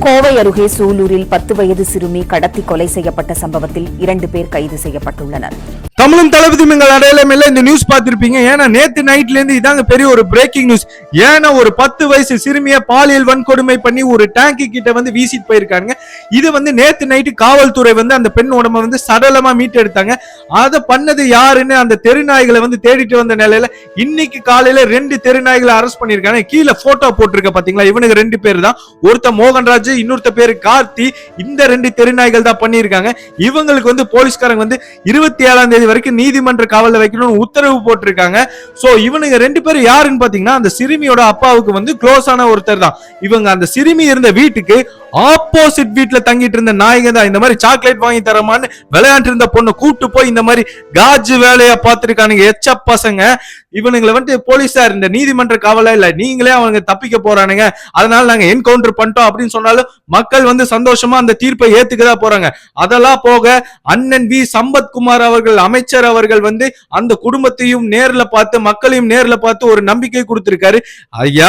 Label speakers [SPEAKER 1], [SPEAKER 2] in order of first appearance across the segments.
[SPEAKER 1] கோவை அருகே சூலூரில் 10 வயது சிறுமி கடத்தி கொலை செய்யப்பட்ட சம்பவத்தில் 2 பேர் கைது செய்யப்பட்டுள்ளனர்.
[SPEAKER 2] தமிழும் தளபதி நீங்கள் அடையாளம் இல்ல இந்த நியூஸ் பார்த்திருப்பீங்க. ஏன்னா நேத்து நைட்ல இருந்து இதாங்க பெரிய ஒரு பிரேக்கிங் நியூஸ். ஏன்னா ஒரு 10 வயசு சிறுமிய பாலியல் வன்கொடுமை பண்ணி ஒரு டேங்கி கிட்ட வீசிட்டு போயிருக்காங்க. இது நேத்து நைட்டு காவல்துறை அந்த பெண் உடம்ப சடலமா மீட்டு எடுத்தாங்க. அதை பண்ணது யாருன்னு அந்த தெருநாய்களை தேடிட்டு வந்த நிலையில இன்னைக்கு காலையில 2 தெருநாய்களை அரெஸ்ட் பண்ணிருக்காங்க. கீழே போட்டோ போட்டிருக்க பாத்தீங்களா, இவனுக்கு 2 பேர் தான். ஒருத்த மோகன்ராஜ், இன்னொருத்த பேரு கார்த்தி. இந்த 2 தெருநாய்கள் தான் பண்ணிருக்காங்க. இவங்களுக்கு போலீஸ்காரங்க 27ஆம் தேதி வரைக்கும் நீதிமன்ற காவல்ல வைக்கணும்னு உத்தரவு போட்டிருக்காங்க. சோ இவனுங்க 2 பேரும் யாருன்னு பாத்தீங்கன்னா அந்த சிறுமியோட அப்பாவுக்கு க்ளோஸ் ஆன ஒருத்தர் தான். இவங்க அந்த சிறுமி இருந்த வீட்டுக்கு ஆப்போசிட் வீட்டுல தங்கிட்டு இருந்த நாய்ங்க தான். இந்த மாதிரி சாக்லேட் வாங்கி தரமான்னு விளையாண்டு இருந்த பொண்ணு கூட்டு போய் இந்த மாதிரி காஜு வேலையா பார்த்திருக்கானுங்க எச்ச பசங்க. இவனுங்களை போலீஸார் இந்த நீதிமன்ற காவலா இல்ல, நீங்களே அவங்க தப்பிக்க போறானுங்க, அதனால நாங்க என்கவுண்டர் பண்ணிட்டோம் அப்படின்னு சொன்னாலும் மக்கள் சந்தோஷமா அந்த தீர்ப்பை ஏத்துக்கதா போறாங்க. அதெல்லாம் போக அண்ணன் வி சம்பத்குமார் அவர்கள் அமைச்சர் அவர்கள் அந்த குடும்பத்தையும் நேர்ல பார்த்து மக்களையும் நேர்ல பார்த்து ஒரு நம்பிக்கை கொடுத்திருக்காரு.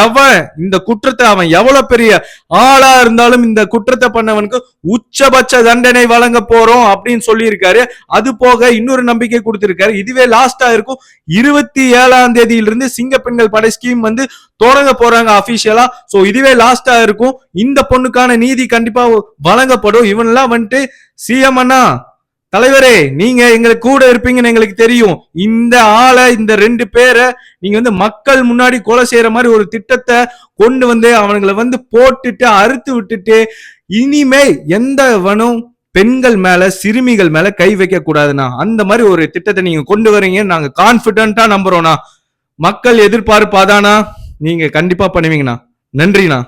[SPEAKER 2] எவன் இந்த குற்றத்தை அவன் எவ்வளவு பெரிய ஆளா இருந்தாலும் இந்த குற்றத்தை பண்ணவனுக்கு உச்சபட்ச தண்டனை வழங்க போறோம் அப்படின்னு சொல்லி இருக்காரு. அது போக இன்னொரு நம்பிக்கை கொடுத்திருக்காரு. இதுவே லாஸ்டா இருக்கும். 27ஆம் தேதியிலிருந்து சிங்க பெண்கள் படை ஸ்கீம் தொடங்க போறாங்க அபிஷியலா. சோ இதுவே லாஸ்டா இருக்கும். இந்த பொண்ணுக்கான நீதி கண்டிப்பா வழங்கப்படும். இவனெல்லாம் சிஎம் அண்ணா தலைவரே நீங்க எங்களுக்கு கூட இருப்பீங்கன்னு எங்களுக்கு தெரியும். இந்த ஆளை இந்த 2 பேரை நீங்க மக்கள் முன்னாடி கொலை செய்யற மாதிரி ஒரு திட்டத்தை கொண்டு அவனுங்களை போட்டுட்டு அறுத்து விட்டுட்டு இனிமே எந்தவனும் பெண்கள் மேல சிறுமிகள் மேல கை வைக்க கூடாதுண்ணா. அந்த மாதிரி ஒரு திட்டத்தை நீங்க கொண்டு வரீங்க, நாங்க கான்பிடென்டா நம்புறோம்னா. மக்கள் எதிர்பார்ப்பு அதானா, நீங்க கண்டிப்பா பண்ணுவீங்கண்ணா. நன்றிண்ணா.